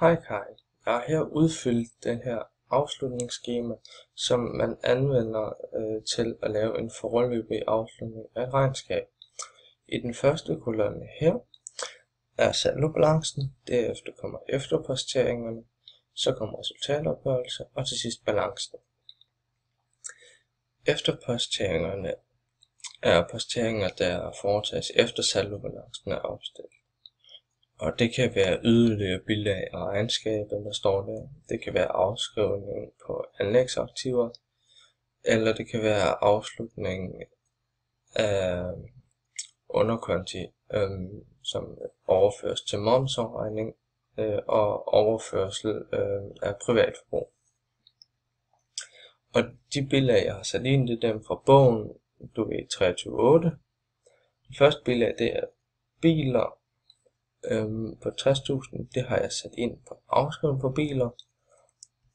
Hej Kai, jeg har her udfyldt det her afslutningsskema, som man anvender til at lave en foreløbig afslutning af regnskab. I den første kolonne her er saldobalancen, derefter kommer efterposteringerne, så kommer resultatopgørelse og til sidst balancen. Efterposteringerne er posteringer, der foretages efter saldobalancen er opstillet. Og det kan være yderligere bilag af regnskabet, der står der. Det kan være afskrivning på anlægsaktiver, eller det kan være afslutning af underkonti, som overføres til momsafregning og overførsel af privatforbrug. Og de bilag, jeg har sat ind, det er dem fra bogen, du ved 23.8. Det første bilag, det er biler på 60.000, det har jeg sat ind på afskrivning på biler,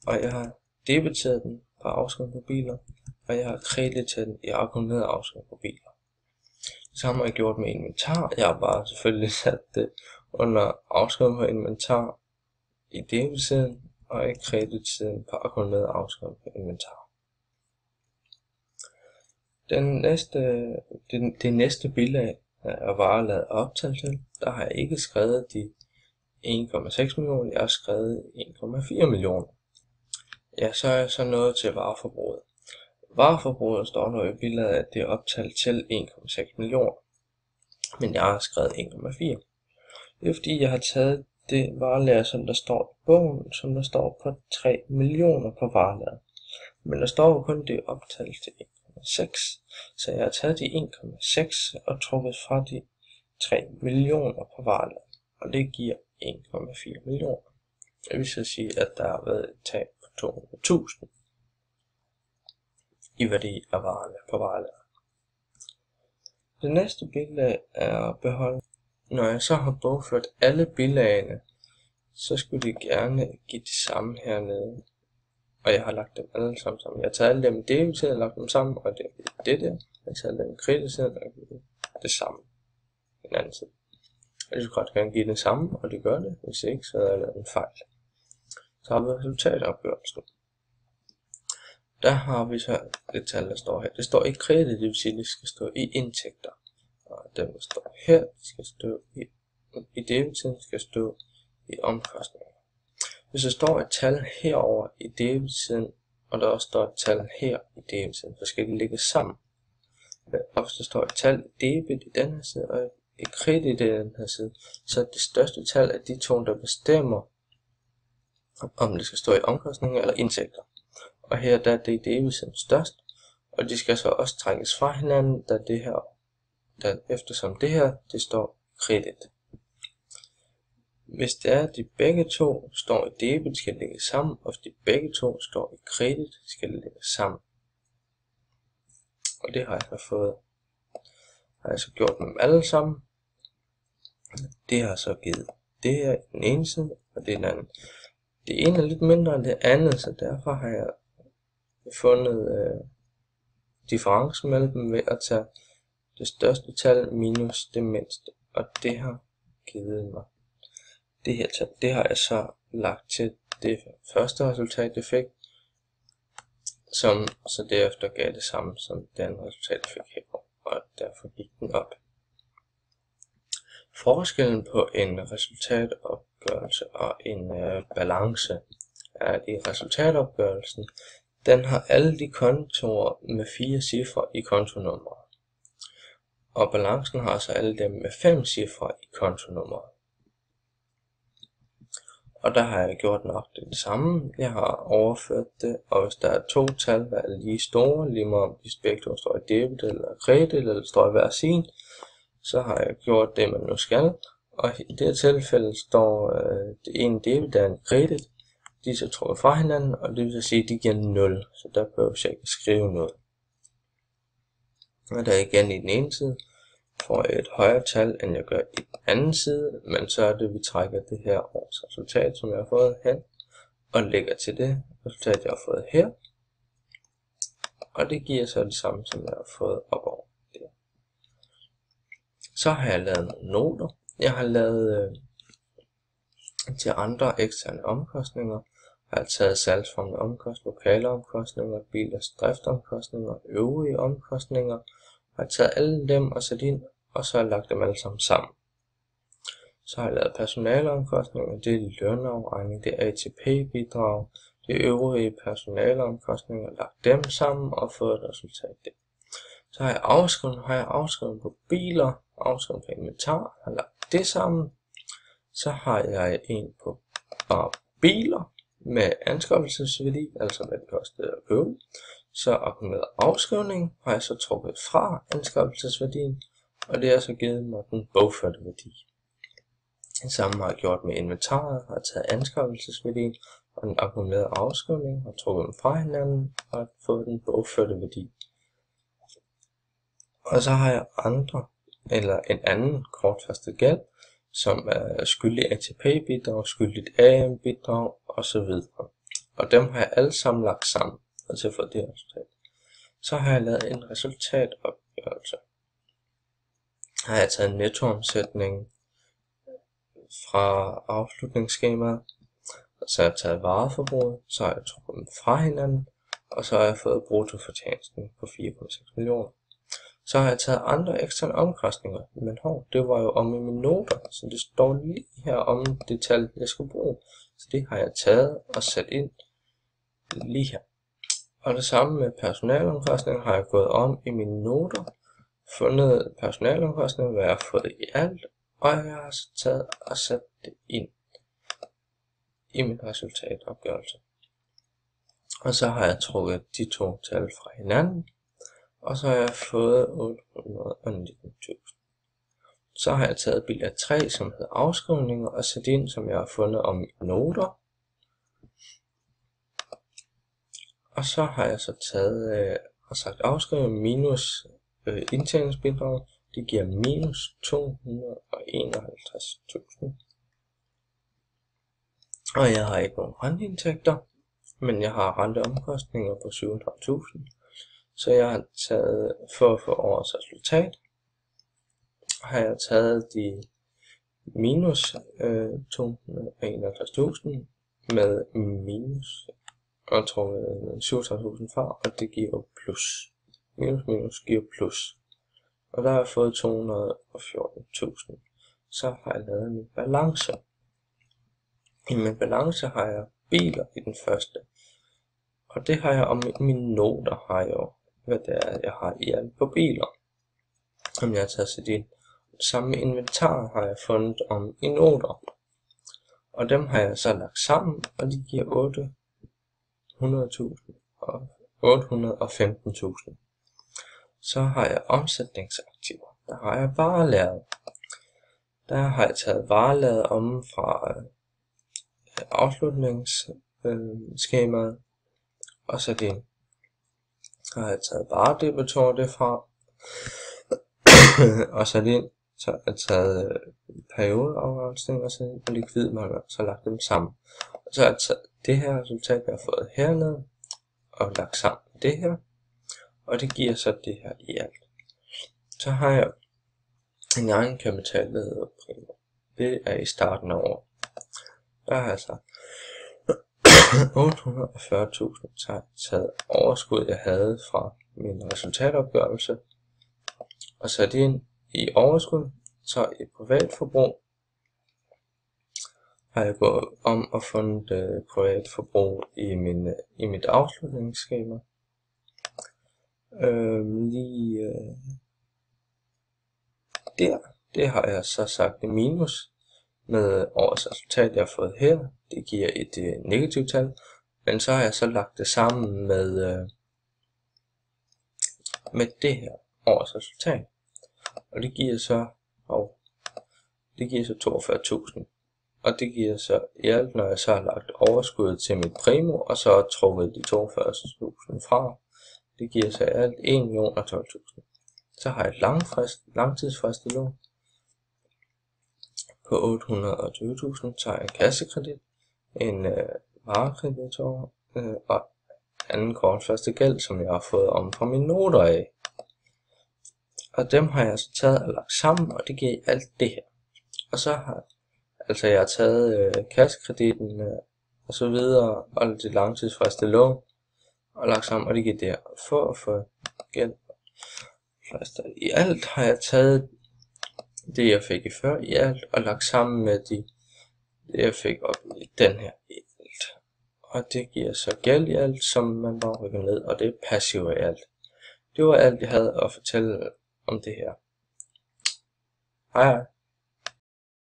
og jeg har debiteret den på afskrivning på biler, og jeg har krediteret den i akkumuleret afskrivning på biler. Det samme har jeg gjort med inventar. Jeg har bare selvfølgelig sat det under afskrivning på inventar i debitsiden, og i kreditsiden på akkumuleret afskrivning på inventar. Det næste bilag er varelaget optalt til. Der har jeg ikke skrevet de 1,6 millioner, jeg har skrevet 1,4 millioner. Ja, så er jeg så nået til vareforbruget. Vareforbruget står der i billedet, at det er optalt til 1,6 millioner. Men jeg har skrevet 1,4. Det er fordi, jeg har taget det varelager, som der står i bogen, som der står på 3 millioner på varelaget. Men der står jo kun, det er optalt til 1,6. Så jeg har taget de 1,6 og trukket fra de 3 millioner på varelaget. Og det giver 1,4 millioner. Det vil så sige, at der har været et tab på 200.000 i værdi af varerne på varelaget. Det næste bilag er beholdt. Når jeg så har bogført alle bilagene, så skulle de gerne give det samme hernede. Og jeg har lagt dem alle sammen. Jeg har taget alle dem i debitsiden og lagt dem sammen, og det er det der. Jeg har taget dem i kreditsiden og givet det samme på den anden side. Og det skulle godt gerne give det samme, og det gør det. Hvis ikke, så er der en fejl. Så har vi resultatopgørelsen. Der har vi så det tal, der står her. Det står i kredit, det vil sige, at det skal stå i indtægter. Og dem, der står her, de skal stå i debitsiden, skal stå i omkostninger. Hvis der står et tal herover i debitsiden, og der også står et tal her i debitsiden, så skal de ligge sammen. Og hvis der står et tal i debit i den her side, og et kredit i den her side, så er det største tal af de to, der bestemmer, om det skal stå i omkostninger eller indtægter. Og her der er det i debitsiden størst, og de skal så også trækkes fra hinanden, eftersom det her, det står kredit. Hvis det er, at de begge to står i debit, skal de ligge sammen, og hvis de begge to står i kredit, skal de ligge sammen. Og det har jeg så fået. Har jeg så gjort dem alle sammen. Det har så givet det her i den ene side, og det er den anden. Det ene er lidt mindre end det andet, så derfor har jeg fundet differencen mellem dem ved at tage det største tal minus det mindste. Og det har givet mig det her tal. Det har jeg så lagt til det første resultat, det fik, som så derefter gav det samme som det andet resultat, jeg fik her, og derfor gik den op. Forskellen på en resultatopgørelse og en balance er, at i resultatopgørelsen, den har alle de kontorer med 4 cifre i kontonummeret, og balancen har så alle dem med 5 cifre i kontonummeret. Og der har jeg gjort nok det samme. Jeg har overført det, og hvis der er to tal, der er lige store, lige meget om de begge to står i debit eller kredit, eller står i hver sin, så har jeg gjort det, man nu skal. Og i det her tilfælde står det ene debit, der er en kredit. De er så trukket fra hinanden, og det vil sige, at de giver 0. Så der behøver jeg ikke skrive noget. Og der igen i den ene side får jeg et højere tal, end jeg gør i den anden side, men så er det, at vi trækker det her års resultat, som jeg har fået hen, og lægger til det resultat, jeg har fået her. Og det giver så det samme, som jeg har fået op over der. Så har jeg lavet nogle noter. Jeg har lavet Til andre eksterne omkostninger har jeg taget salgsformende omkostninger, lokale omkostninger, bilers driftomkostninger, øvrige omkostninger. Har jeg taget alle dem og sat ind, og så har jeg lagt dem alle sammen. Så har jeg lavet personaleomkostninger, det er lønafregning, det er ATP-bidrag, det er øvrige personaleomkostninger, lagt dem sammen og fået et resultat der. Så har jeg afskrevet på biler, afskrevet på inventar, har lagt det sammen. Så har jeg en på bare biler med anskaffelsesværdi, altså hvad det kostede at købe. Så akkumuleret afskrivning har jeg så trukket fra anskaffelsesværdien, og det har så givet mig den bogførte værdi. Det samme har jeg gjort med inventaret, har taget anskaffelsesværdien og den akkumulerede afskrivning og trukket dem fra hinanden og fået den bogførte værdi. Og så har jeg en anden kortfastet gæld, som er skyldig ATP-bidrag, skyldigt AM-bidrag osv. Og dem har jeg alle sammen lagt sammen til at få det resultat. Så har jeg lavet en resultatopgørelse. Har jeg taget nettoomsætningen fra afslutningsskemaet, så har jeg taget vareforbruget, så har jeg trukket dem fra hinanden, og så har jeg fået bruttofortjenesten på 4,6 millioner. Så har jeg taget andre eksterne omkostninger, men det var jo om i mine noter, så det står lige her om det tal, jeg skal bruge. Så det har jeg taget og sat ind lige her. Og det samme med personalomkostninger har jeg gået om i mine noter, fundet personalomkostninger, hvad jeg har fået i alt, og jeg har så taget og sat det ind i min resultatopgørelse. Og så har jeg trukket de to tal fra hinanden, og så har jeg fået 819.000. Så har jeg taget bilag 3, som hedder afskrivninger, og sat ind, som jeg har fundet om noter. Og så har jeg så taget og sagt afskrivning minus indtjeningsbidrag. Det giver minus 251.000. Og jeg har ikke nogen renteindtægter, men jeg har renteomkostninger på 7.500. Så jeg har taget, for at få årets resultat, har jeg taget de minus 251.000 med minus og trukket 7.500 fra, og det giver plus. Minus giver plus. Og der har jeg fået 214.000. Så har jeg lavet min balance. I min balance har jeg biler i den første. Og det har jeg om mine noter, har jeg jo, hvad det er, jeg har i alt på biler, som jeg har taget sit ind. Samme inventar har jeg fundet om i noter, og dem har jeg så lagt sammen, og de giver 800.000 og 815.000. Så har jeg omsætningsaktiver. Der har jeg varelager. Der har jeg taget varelaget om fra afslutningsskemaet, og så det har jeg taget varedebitorer det fra, og så det så har jeg taget periodeafgrænsning og så likvidmangler, så lagt dem sammen. Og så har jeg taget det her resultat, jeg har fået hernede, og lagt sammen det her, og det giver så det her i alt. Så har jeg en egenkapital, der hedder Primo. Det er i starten af året. Der har jeg så 840.000, så har jeg taget overskud, jeg havde fra min resultatopgørelse, og sat ind i overskud. Så i privatforbrug har jeg gået om og fundet privatforbrug i mit afslutningsskema. Det har jeg så sagt i minus med årets resultat, jeg har fået her. Det giver et negativt tal, men så har jeg så lagt det sammen med det her årets resultat, og det giver så 42.000. Og det giver så i alt, når jeg så har lagt overskud til mit Primo, og så har trukket de 42.000 fra, det giver så i alt 1.012.000. Så har jeg et langtidsfristet lån på 820.000, så har jeg en kassekredit, en varekreditor og anden kortfastet gæld, som jeg har fået om fra mine noter af. Og dem har jeg så taget og lagt sammen, og det giver alt det her. Og så har Altså jeg har taget kassekreditten og så videre, og de langtidsfristede lån, og lagt sammen, og det giver der for at få gæld. I alt har jeg taget det jeg fik i før i alt, og lagt sammen med det jeg fik op i den her i alt. Og det giver så gæld i alt, som man bare rykker ned, og det er passiv i alt. Det var alt jeg havde at fortælle om det her. Hej hej.